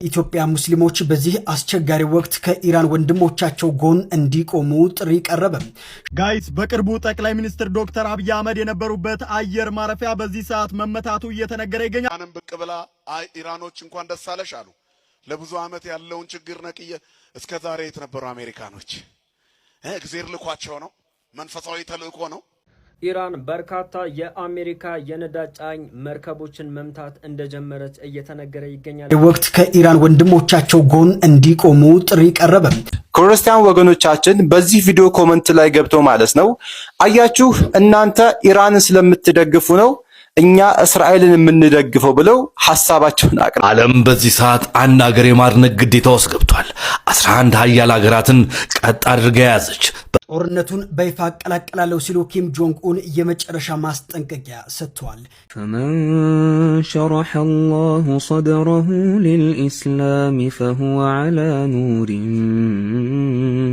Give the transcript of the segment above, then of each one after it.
ኢትዮጵያ ሙስሊሞች በዚህ አስቸጋሪ ወቅት ከኢራን ወንድሞቻቸው ጎን እንዲቆሙ ጥሪ ቀረበ። ጋይስ በቅርቡ ጠቅላይ ሚኒስትር ዶክተር አብይ አህመድ የነበሩበት አየር ማረፊያ በዚህ ሰዓት መመታቱ እየተነገረ ይገኛል። አንም ብቅ ብላ አይ ኢራኖች እንኳን ደስ አለሽ አሉ። ለብዙ ዓመት ያለውን ችግር ነቅየ እስከ ዛሬ የተነበሩ አሜሪካኖች እግዚአብሔር ልኳቸው ነው፣ መንፈሳዊ ተልእኮ ነው። ኢራን በርካታ የአሜሪካ የነዳጅ ጫኝ መርከቦችን መምታት እንደጀመረች እየተነገረ ይገኛል። ወቅት ከኢራን ወንድሞቻቸው ጎን እንዲቆሙ ጥሪ ቀረበ። ክርስቲያን ወገኖቻችን በዚህ ቪዲዮ ኮሜንት ላይ ገብቶ ማለት ነው አያችሁ እናንተ ኢራንን ስለምትደግፉ ነው እኛ እስራኤልን የምንደግፈው ብለው ሐሳባቸውን አቅርበው ዓለም በዚህ ሰዓት አንድ ሀገር የማድነቅ ግዴታ ውስጥ ገብቷል። 11 ሀያል ሀገራትን ቀጥ አድርጋ ያዘች። ጦርነቱን በይፋ አቀላቅላለሁ ሲሉ ኪም ጆንግ ኡን የመጨረሻ ማስጠንቀቂያ ሰጥተዋል። فمن شرح الله صدره للإسلام فهو على نور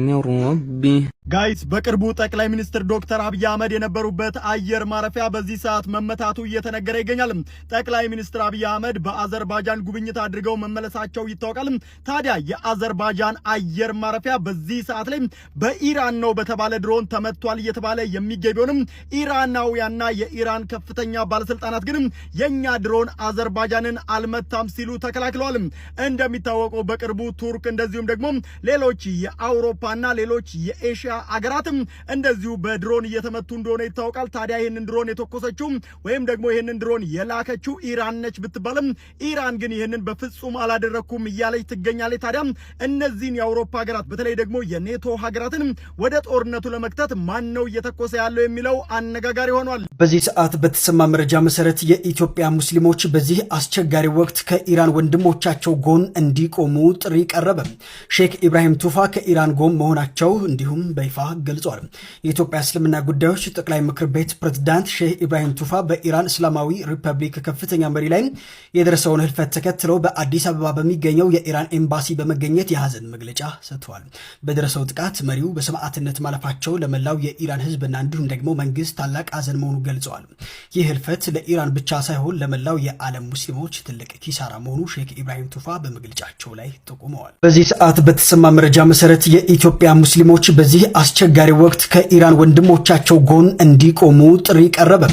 من ربه ጋይስ በቅርቡ ጠቅላይ ሚኒስትር ዶክተር አብይ አህመድ የነበሩበት አየር ማረፊያ በዚህ ሰዓት መመታቱ እየተነገረ ይገኛል። ጠቅላይ ሚኒስትር አብይ አህመድ በአዘርባጃን ጉብኝት አድርገው መመለሳቸው ይታወቃል። ታዲያ የአዘርባጃን አየር ማረፊያ በዚህ ሰዓት ላይ በኢራን ነው በተባለ ድሮን ተመቷል እየተባለ የሚገኝ ቢሆንም ኢራናውያንና የኢራን ከፍተኛ ባለስልጣናት ግን የኛ ድሮን አዘርባጃንን አልመታም ሲሉ ተከላክለዋል። እንደሚታወቀው በቅርቡ ቱርክ እንደዚሁም ደግሞ ሌሎች የአውሮፓና ሌሎች የኤሽያ አገራትም እንደዚሁ በድሮን እየተመቱ እንደሆነ ይታወቃል። ታዲያ ይሄንን ድሮን የተኮሰችው ወይም ደግሞ ይሄንን ድሮን የላከችው ኢራን ነች ብትባልም ኢራን ግን ይሄንን በፍጹም አላደረኩም እያለች ትገኛለች። ታዲያ እነዚህን የአውሮፓ ሀገራት በተለይ ደግሞ የኔቶ ሀገራትን ወደ ጦርነቱ ለመክተት ማን ነው እየተኮሰ ያለው የሚለው አነጋጋሪ ሆኗል። በዚህ ሰዓት በተሰማ መረጃ መሰረት የኢትዮጵያ ሙስሊሞች በዚህ አስቸጋሪ ወቅት ከኢራን ወንድሞቻቸው ጎን እንዲቆሙ ጥሪ ቀረበ። ሼክ ኢብራሂም ቱፋ ከኢራን ጎን መሆናቸው እንዲሁም በይፋ ገልጿል። የኢትዮጵያ እስልምና ጉዳዮች ጠቅላይ ምክር ቤት ፕሬዝዳንት ሼህ ኢብራሂም ቱፋ በኢራን እስላማዊ ሪፐብሊክ ከፍተኛ መሪ ላይ የደረሰውን ህልፈት ተከትለው በአዲስ አበባ በሚገኘው የኢራን ኤምባሲ በመገኘት የሐዘን መግለጫ ሰጥተዋል። በደረሰው ጥቃት መሪው በሰማዕትነት ማለፋቸው ለመላው የኢራን ህዝብና እንዲሁም ደግሞ መንግስት ታላቅ ሐዘን መሆኑን ገልጸዋል። ይህ ህልፈት ለኢራን ብቻ ሳይሆን ለመላው የዓለም ሙስሊሞች ትልቅ ኪሳራ መሆኑ ሼክ ኢብራሂም ቱፋ በመግለጫቸው ላይ ጠቁመዋል። በዚህ ሰዓት በተሰማ መረጃ መሰረት የኢትዮጵያ ሙስሊሞች በዚህ አስቸጋሪ ወቅት ከኢራን ወንድሞቻቸው ጎን እንዲቆሙ ጥሪ ቀረበ።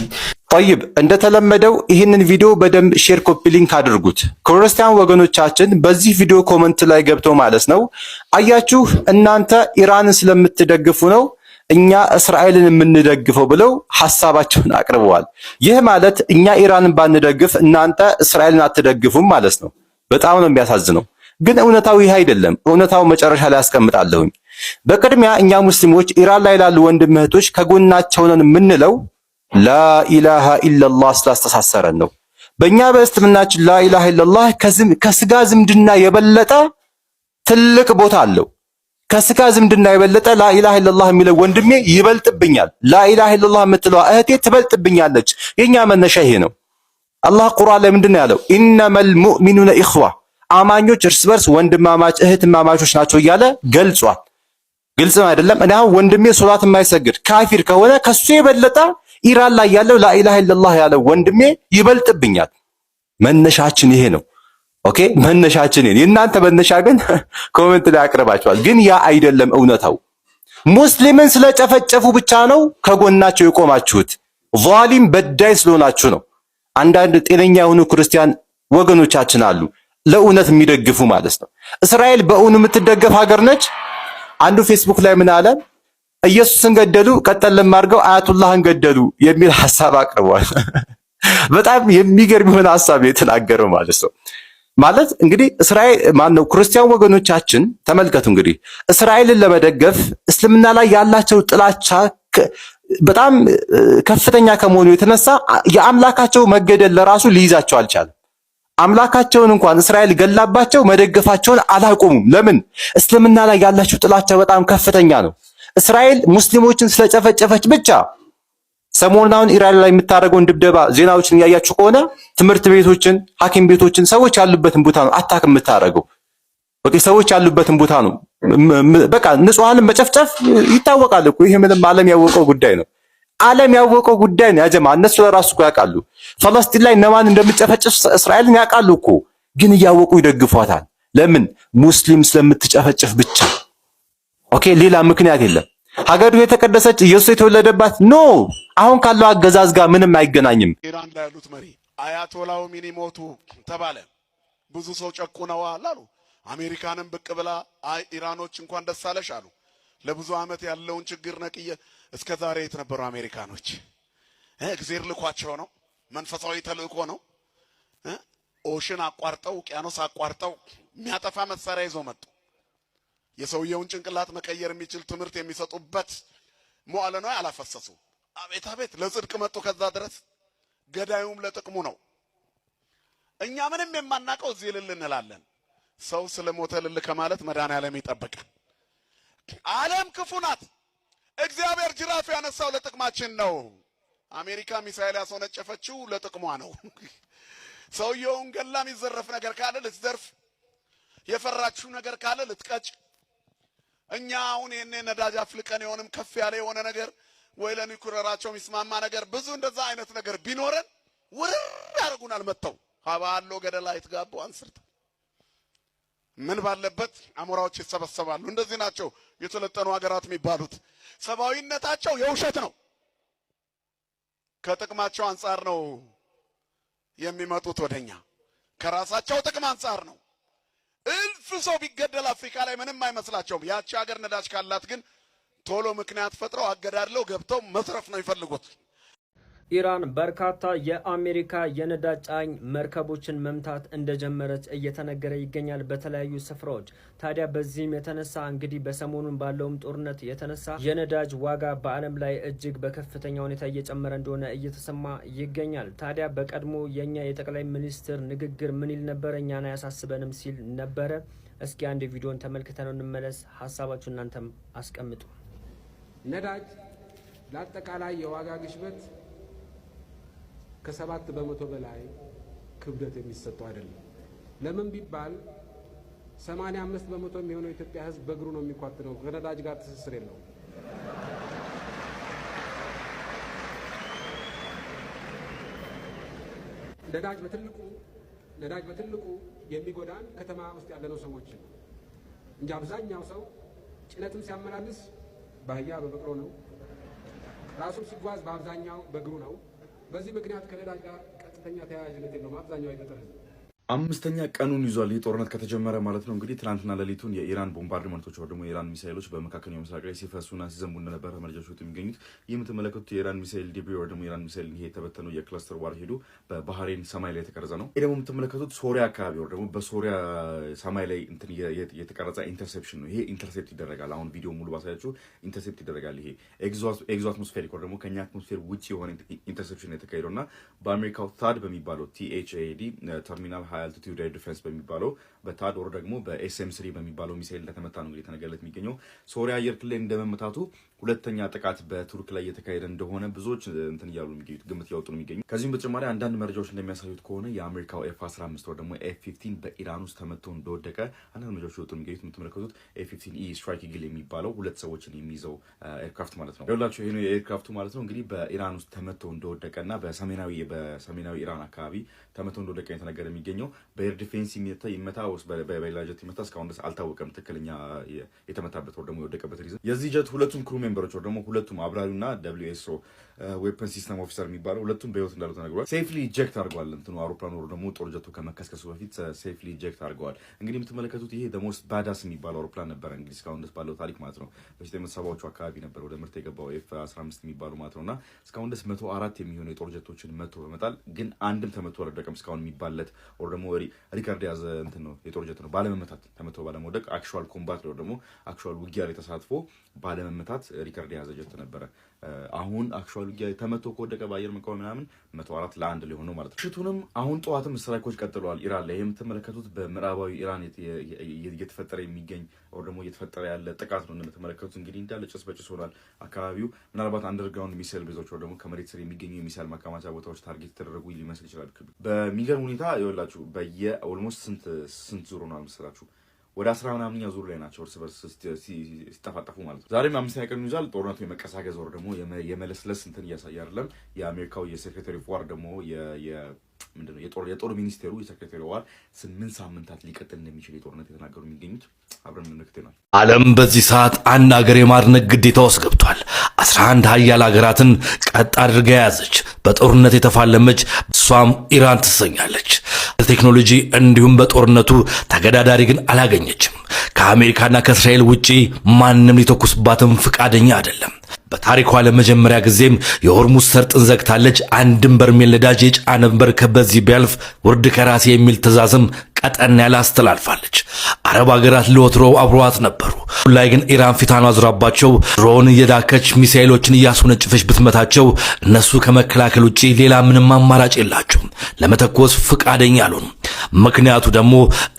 طيب እንደተለመደው ይህንን ቪዲዮ በደንብ ሼር ኮፒ ሊንክ አድርጉት። ክርስቲያን ወገኖቻችን በዚህ ቪዲዮ ኮሜንት ላይ ገብቶ ማለት ነው አያችሁ እናንተ ኢራንን ስለምትደግፉ ነው እኛ እስራኤልን የምንደግፈው ብለው ሐሳባቸውን አቅርበዋል። ይህ ማለት እኛ ኢራንን ባንደግፍ እናንተ እስራኤልን አትደግፉም ማለት ነው። በጣም ነው የሚያሳዝነው። ግን እውነታው ይህ አይደለም። እውነታው መጨረሻ ላይ አስቀምጣለሁኝ። በቅድሚያ እኛ ሙስሊሞች ኢራን ላይ ያሉ ወንድም እህቶች ከጎናቸው ነን የምንለው ላኢላሃ ኢላላህ ስላስተሳሰረን ነው። በእኛ በእስልምናችን ላኢላሃ ኢላላህ ከስጋ ዝምድና የበለጠ ትልቅ ቦታ አለው። ከስጋ ዝምድና የበለጠ ላኢላሃ ኢላላህ የሚለው ወንድሜ ይበልጥብኛል፣ ላኢላሃ ኢላላህ የምትለዋ እህቴ ትበልጥብኛለች። የኛ መነሻ ይሄ ነው። አላህ ቁርአን ላይ ምንድነው ያለው? ኢነመል ሙእሚኑነ ኢኽዋ፣ አማኞች እርስ በርስ ወንድማማች እህትማማቾች ናቸው እያለ ገልጿል። ግልጽ ነው አይደለም? እኔ አሁን ወንድሜ ሶላት የማይሰግድ ካፊር ከሆነ ከሱ የበለጠ ኢራን ላይ ያለው ላኢላሃ ኢላላህ ያለው ወንድሜ ይበልጥብኛል። መነሻችን ይሄ ነው። ኦኬ፣ መነሻችን ይሄ። የእናንተ መነሻ ግን ኮሜንት ላይ አቅርባችኋል። ግን ያ አይደለም እውነታው። ሙስሊምን ስለጨፈጨፉ ብቻ ነው ከጎናቸው የቆማችሁት። ዛሊም በዳይ ስለሆናችሁ ነው። አንዳንድ ጤነኛ የሆኑ ክርስቲያን ወገኖቻችን አሉ ለእውነት የሚደግፉ ማለት ነው። እስራኤል በእውኑ የምትደገፍ ሀገር ነች። አንዱ ፌስቡክ ላይ ምን አለ? ኢየሱስን ገደሉ ቀጠለም አድርገው አያቱላህን ገደሉ የሚል ሐሳብ አቅርቧል። በጣም የሚገርም የሆነ ሐሳብ የተናገረው ማለት ነው። ማለት እንግዲህ እስራኤል ማነው ክርስቲያን ወገኖቻችን ተመልከቱ። እንግዲህ እስራኤልን ለመደገፍ እስልምና ላይ ያላቸው ጥላቻ በጣም ከፍተኛ ከመሆኑ የተነሳ የአምላካቸው መገደል ለራሱ ሊይዛቸው አልቻለም። አምላካቸውን እንኳን እስራኤል ገላባቸው መደገፋቸውን አላቆሙም። ለምን? እስልምና ላይ ያላቸው ጥላቻ በጣም ከፍተኛ ነው። እስራኤል ሙስሊሞችን ስለጨፈጨፈች ብቻ ሰሞኑን ኢራን ላይ የምታደርገውን ድብደባ ዜናዎችን እያያችሁ ከሆነ ትምህርት ቤቶችን፣ ሐኪም ቤቶችን፣ ሰዎች ያሉበትን ቦታ ነው አታክ የምታደርገው። በቃ ሰዎች ያሉበትን ቦታ ነው በቃ ንጹሃንን መጨፍጨፍ ይታወቃል እኮ። ይሄ ምንም ዓለም ያወቀው ጉዳይ ነው። ዓለም ያወቀው ጉዳይ ነው። ያጀማ እነሱ ለራሱ እኮ ያውቃሉ። ፈለስጢን ላይ እነማን እንደምጨፈጭፍ እስራኤልን ያውቃሉ እኮ፣ ግን እያወቁ ይደግፏታል። ለምን? ሙስሊም ስለምትጨፈጭፍ ብቻ። ኦኬ፣ ሌላ ምክንያት የለም። ሀገሩ የተቀደሰች ኢየሱስ የተወለደባት ኖ፣ አሁን ካለው አገዛዝ ጋር ምንም አይገናኝም። ኢራን ላይ ያሉት መሪ አያቶላው ሚኒሞቱ ተባለ። ብዙ ሰው ጨቁነዋል አሉ። አሜሪካንም ብቅ ብላ አይ ኢራኖች እንኳን ደስ አለሽ አሉ። ለብዙ ዓመት ያለውን ችግር ነቅየ እስከ ዛሬ የት ነበሩ አሜሪካኖች? እግዚአብሔር ልኳቸው ነው። መንፈሳዊ ተልእኮ ነው። ኦሽን አቋርጠው ውቅያኖስ አቋርጠው የሚያጠፋ መሳሪያ ይዘው መጡ። የሰውየውን ጭንቅላት መቀየር የሚችል ትምህርት የሚሰጡበት መዋዕለ ንዋይ አላፈሰሱ። አቤት አቤት ለጽድቅ መጡ። ከዛ ድረስ ገዳዩም ለጥቅሙ ነው። እኛ ምንም የማናቀው እዚህ ልል እንላለን። ሰው ስለሞተ ልል ከማለት መድኃኒዓለም ይጠብቃል። ዓለም ክፉ ናት። እግዚአብሔር ጅራፍ ያነሳው ለጥቅማችን ነው። አሜሪካ ሚሳኤል ያስወነጨፈችው ለጥቅሟ ነው። ሰውየውን ገላ የሚዘረፍ ነገር ካለ ልትዘርፍ፣ የፈራችው ነገር ካለ ልትቀጭ። እኛ አሁን ይሄን ነዳጅ አፍልቀን የሆነም ከፍ ያለ የሆነ ነገር ወይ ለኒኩለራቸው የሚስማማ ነገር ብዙ እንደዛ አይነት ነገር ቢኖረን ውርር ያደርጉናል። መተው ሀባሎ ገደላ ይትጋቡ አንስርታ ምን ባለበት አሞራዎች ይሰበሰባሉ። እንደዚህ ናቸው የተለጠኑ ሀገራት የሚባሉት። ሰብአዊነታቸው የውሸት ነው። ከጥቅማቸው አንፃር ነው የሚመጡት ወደኛ። ከራሳቸው ጥቅም አንፃር ነው። እልፍ ሰው ቢገደል አፍሪካ ላይ ምንም አይመስላቸውም። ያቺ ሀገር ነዳጅ ካላት ግን ቶሎ ምክንያት ፈጥረው አገዳድለው ገብተው መስረፍ ነው ይፈልጉት። ኢራን በርካታ የአሜሪካ የነዳጅ ጫኝ መርከቦችን መምታት እንደጀመረች እየተነገረ ይገኛል በተለያዩ ስፍራዎች። ታዲያ በዚህም የተነሳ እንግዲህ በሰሞኑን ባለውም ጦርነት የተነሳ የነዳጅ ዋጋ በዓለም ላይ እጅግ በከፍተኛ ሁኔታ እየጨመረ እንደሆነ እየተሰማ ይገኛል። ታዲያ በቀድሞ የኛ የጠቅላይ ሚኒስትር ንግግር ምን ይል ነበር? እኛን አያሳስበንም ሲል ነበረ። እስኪ አንድ ቪዲዮን ተመልክተን እንመለስ። ሀሳባችሁ እናንተም አስቀምጡ። ነዳጅ ለአጠቃላይ የዋጋ ግሽበት ከ7 በመቶ በላይ ክብደት የሚሰጠው አይደለም። ለምን ቢባል 85 በመቶ የሚሆነው የኢትዮጵያ ሕዝብ በእግሩ ነው የሚኳትነው። ከነዳጅ ጋር ትስስር የለውም። ነዳጅ በትልቁ የሚጎዳን ከተማ ውስጥ ያለነው ሰዎች እንጂ አብዛኛው ሰው ጭነትም ሲያመላልስ በአህያ በበቅሎ ነው። ራሱም ሲጓዝ በአብዛኛው በእግሩ ነው። በዚህ ምክንያት ከነዳጅ ጋር ቀጥተኛ ተያያዥነት የለውም አብዛኛው የገጠር ህዝብ። 5ኛ ቀኑን ይዟል ይህ ጦርነት ከተጀመረ ማለት ነው። እንግዲህ ትናንትና ሌሊቱን የኢራን ቦምባርድመንቶች ወይ ደግሞ የኢራን ሚሳይሎች በመካከለኛው ምስራቅ ላይ ሲፈሱና ሲዘንቡ እንደነበረ መረጃዎች ወጡ የሚገኙት። ይህ የምትመለከቱት የኢራን ሚሳይል ዲብሪ ወይ ደግሞ የኢራን ሚሳይል ይሄ የተበተነው የክለስተር ዋር ሄዱ በባህሬን ሰማይ ላይ የተቀረጸ ነው። ይህ ደግሞ የምትመለከቱት ሶሪያ አካባቢ ወይ ደግሞ በሶሪያ ሰማይ ላይ እንትን የተቀረጸ ኢንተርሴፕሽን ነው። ይሄ ኢንተርሴፕት ይደረጋል። አሁን ቪዲዮ ሙሉ ባሳያችሁ ኢንተርሴፕት ይደረጋል። ይሄ ኤግዞ አትሞስፌሪክ ወይ ደግሞ ከኛ አትሞስፌር ውጪ የሆነ ኢንተርሴፕሽን የተካሄደውና በአሜሪካው ታድ በሚባለው THAAD ተርሚናል ሃይ አልቲቲዩድ ኤር ዲፌንስ በሚባለው በታድ ወር ደግሞ በSM3 በሚባለው ሚሳኤል እንደተመታ ነው እንግዲህ የተነገረለት የሚገኘው። ሶሪያ አየር ክልል እንደመመታቱ ሁለተኛ ጥቃት በቱርክ ላይ የተካሄደ እንደሆነ ብዙዎች እንትን እያሉ የሚገኙት ግምት ያወጡ ነው የሚገኙ። ከዚህም በተጨማሪ አንዳንድ መረጃዎች እንደሚያሳዩት ከሆነ የአሜሪካው F-15 ወር ደግሞ F-15 በኢራን ውስጥ ተመቶ እንደወደቀ አንዳንድ መረጃዎች ያወጡ የሚገኙት። የምትመለከቱት F-15E ስትራይክ ኢግል የሚባለው 2 ሰዎችን የሚይዘው ኤርክራፍት ማለት ነው። ይኸውላችሁ ይሄ ነው የኤርክራፍቱ ማለት ነው። እንግዲህ በኢራን ውስጥ ተመቶ እንደወደቀና በሰሜናዊ ኢራን አካባቢ ተመቶ እንደወደቀ የተነገረ የሚገኘው። በኤር ዲፌንስ ይመታ ወይስ በሌላ ጀት ይመታ እስካሁን ድረስ አልታወቀም። ትክክለኛ የተመታበት ወር ደግሞ የወደቀበት ሪዝን የዚህ ጀት ሁለቱም ክሩ ሜምበሮች ወር ደግሞ ሁለቱም አብራሪውና WSO ዌፐን ሲስተም ኦፊሰር የሚባለው ሁለቱም በህይወት እንዳሉ ተነግሯል። ሴፍሊ ኢጀክት አድርገዋል። እንትኑ አውሮፕላኑ ወር ደግሞ ጦር ጀቱ ከመከስከሱ በፊት ሴፍሊ ኢጀክት አድርገዋል። እንግዲህ የምትመለከቱት ይሄ ደሞስ ባዳስ የሚባለው አውሮፕላን ነበረ እንግዲህ እስካሁን ድረስ ባለው ታሪክ ማለት ነው። በ1970ዎቹ አካባቢ ነበር ወደ ምርት የገባው F-15 የሚባለው ማለት ነውና እስካሁን ድረስ 104 የሚሆኑ የጦር ጀቶችን መቶ በመጣል ግን አንድም ተመቶ አልወደቀም እስካሁን የሚባለት ወር ደግሞ ሪካርድ ያዘ እንትን ነው የጦር ጀት ነው። ባለመመታት ተመቶ ባለመውደቅ አክቹዋል ኮምባት ነው ደግሞ አክቹዋል ውጊያ ላይ ተሳትፎ ባለመመታት ሪካርድ የያዘ ጀት ነበረ። አሁን አክቹዋል ውጊያ ተመቶ ከወደቀ በአየር መቃወም ምናምን 104 ለ1 ሊሆን ነው ማለት ነው። ሽቱንም አሁን ጠዋትም ስትራይኮች ቀጥለዋል ኢራን ላይ። የምትመለከቱት በምዕራባዊ ኢራን እየተፈጠረ የሚገኝ ወር ደግሞ እየተፈጠረ ያለ ጥቃት ነው። እንደምትመለከቱት እንግዲህ እንዳለ ጭስ በጭስ ሆኗል አካባቢው። ምናልባት አንደርግራውንድ ሚሳይል ቤዞች ወር ደግሞ ከመሬት ስር የሚገኙ የሚሳይል ማከማቻ ቦታዎች ታርጌት የተደረጉ ሊመስል ይችላል። በሚገርም ሁኔታ ይኸውላችሁ ኦልሞስት ስንት ዙር ሆኗል መሰላችሁ? ወደ 10 ምናምንኛ ዙር ላይ ናቸው እርስ በርስ ሲጠፋጠፉ ማለት ነው። ዛሬም 5ኛ ቀን ይዟል ጦርነቱ። የመቀሳቀዝ ወር ደግሞ የመለስለስ እንትን እያሳየ አይደለም። የአሜሪካው የሴክሬታሪ ኦፍ ዋር ደግሞ ምንድነው የጦር ሚኒስቴሩ የሴክሬታሪ ዋር 8 ሳምንታት ሊቀጥል እንደሚችል የጦርነት የተናገሩ የሚገኙት አብረን እንመለከተናል። ዓለም በዚህ ሰዓት አንድ ሀገር የማድነቅ ግዴታ ውስጥ ገብቷል። 11 ሀያል ሀገራትን ቀጥ አድርጋ የያዘች በጦርነት የተፋለመች እሷም ኢራን ትሰኛለች። በቴክኖሎጂ እንዲሁም በጦርነቱ ተገዳዳሪ ግን አላገኘችም። ከአሜሪካና ከእስራኤል ውጪ ማንም ሊተኩስባትም ፍቃደኛ አይደለም። በታሪኳ ለመጀመሪያ ጊዜም የሆርሙዝ ሰርጥን ዘግታለች። አንድም በርሜል ነዳጅ የጫነ መርከብ በዚህ ቢያልፍ ውርድ ከራሴ የሚል ትዕዛዝም ቀጠን ያለ አስተላልፋለች። አረብ ሀገራት ለወትሮ አብረዋት ነበሩ። ላይ ግን ኢራን ፊቷን አዙራባቸው ድሮን እየዳከች ሚሳኤሎችን እያስወነጨፈች ብትመታቸው እነሱ ከመከላከል ውጪ ሌላ ምንም አማራጭ የላቸውም። ለመተኮስ ፍቃደኛ አልሆኑም። ምክንያቱ ደግሞ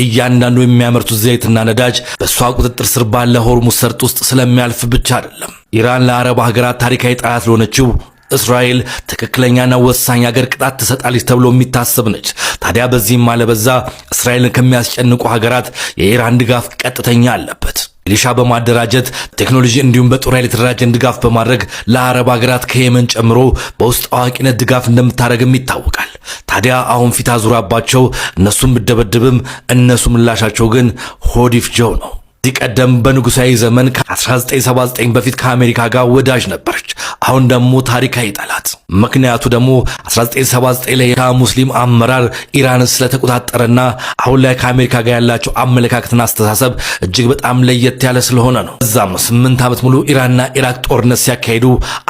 እያንዳንዱ የሚያመርቱት ዘይትና ነዳጅ በእሷ ቁጥጥር ስር ባለ ሆርሙዝ ሰርጥ ውስጥ ስለሚያልፍ ብቻ አይደለም። ኢራን ለአረብ ሀገራት ታሪካዊ ጠላት ለሆነችው እስራኤል ትክክለኛና ወሳኝ ሀገር ቅጣት ትሰጣለች ተብሎ የሚታሰብ ነች። ታዲያ በዚህም አለበዛ እስራኤልን ከሚያስጨንቁ ሀገራት የኢራን ድጋፍ ቀጥተኛ አለበት። ሚሊሻ በማደራጀት ቴክኖሎጂ እንዲሁም በጦር ኃይል የተደራጀን ድጋፍ በማድረግ ለአረብ ሀገራት ከየመን ጨምሮ በውስጥ አዋቂነት ድጋፍ እንደምታደርግም ይታወቃል። ታዲያ አሁን ፊት አዙራባቸው እነሱም ብደበድብም እነሱ ምላሻቸው ግን ሆድ ይፍጀው ነው። ከዚህ ቀደም በንጉሳዊ ዘመን ከ1979 በፊት ከአሜሪካ ጋር ወዳጅ ነበረች። አሁን ደግሞ ታሪካዊ ጠላት። ምክንያቱ ደግሞ 1979 ላይ ሙስሊም አመራር ኢራንን ስለተቆጣጠረና አሁን ላይ ከአሜሪካ ጋር ያላቸው አመለካከትና አስተሳሰብ እጅግ በጣም ለየት ያለ ስለሆነ ነው። እዛም 8 ዓመት ሙሉ ኢራንና ኢራቅ ጦርነት ሲያካሂዱ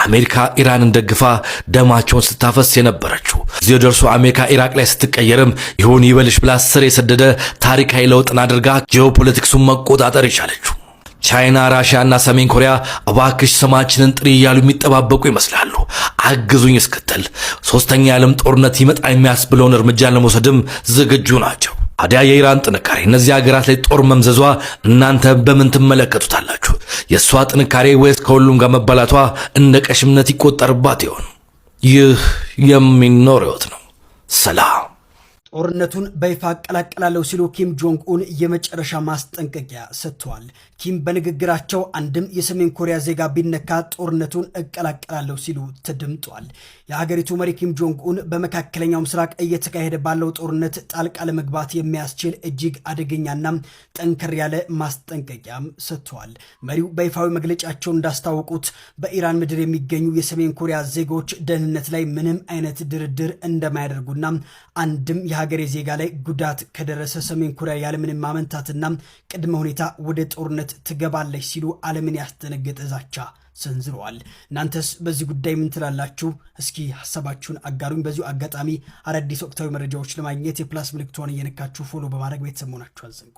አሜሪካ ኢራንን ደግፋ ደማቸውን ስታፈስ የነበረችው እዚህ ደርሶ አሜሪካ ኢራቅ ላይ ስትቀየርም ይሁን ይበልሽ ብላ ስር የሰደደ ታሪካዊ ለውጥን አድርጋ ጂኦፖለቲክሱን መቆጣጠር ይቻለችው። ቻይና፣ ራሽያ እና ሰሜን ኮሪያ እባክሽ ስማችንን ጥሪ እያሉ የሚጠባበቁ ይመስላሉ። አግዙኝ እስክትል ሶስተኛ የዓለም ጦርነት ይመጣ የሚያስብለውን እርምጃ ለመውሰድም ዝግጁ ናቸው። ታዲያ የኢራን ጥንካሬ እነዚህ ሀገራት ላይ ጦር መምዘዟ እናንተ በምን ትመለከቱታላችሁ? የእሷ ጥንካሬ ወይስ ከሁሉም ጋር መባላቷ እንደ ቀሽምነት ይቆጠርባት ይሆን? ይህ የሚኖር ሕይወት ነው። ሰላም። ጦርነቱን በይፋ አቀላቀላለሁ ሲሉ ኪም ጆንግ ኡን የመጨረሻ ማስጠንቀቂያ ሰጥተዋል። ኪም በንግግራቸው አንድም የሰሜን ኮሪያ ዜጋ ቢነካ ጦርነቱን እቀላቀላለሁ ሲሉ ተደምጧል። የሀገሪቱ መሪ ኪም ጆንግ ኡን በመካከለኛው ምስራቅ እየተካሄደ ባለው ጦርነት ጣልቃ ለመግባት የሚያስችል እጅግ አደገኛና ጠንከር ያለ ማስጠንቀቂያም ሰጥተዋል። መሪው በይፋዊ መግለጫቸው እንዳስታወቁት በኢራን ምድር የሚገኙ የሰሜን ኮሪያ ዜጎች ደህንነት ላይ ምንም አይነት ድርድር እንደማያደርጉና አንድም የሀገሬ ዜጋ ላይ ጉዳት ከደረሰ ሰሜን ኮሪያ ያለምንም ማመንታትና ቅድመ ሁኔታ ወደ ጦርነት ትገባለች ሲሉ ዓለምን ያስደነገጠ ዛቻ ሰንዝረዋል። እናንተስ በዚህ ጉዳይ ምን ትላላችሁ? እስኪ ሀሳባችሁን አጋሩኝ። በዚሁ አጋጣሚ አዳዲስ ወቅታዊ መረጃዎች ለማግኘት የፕላስ ምልክቷን እየነካችሁ ፎሎ በማድረግ ቤተሰብ መሆናችሁ አዘንጉ።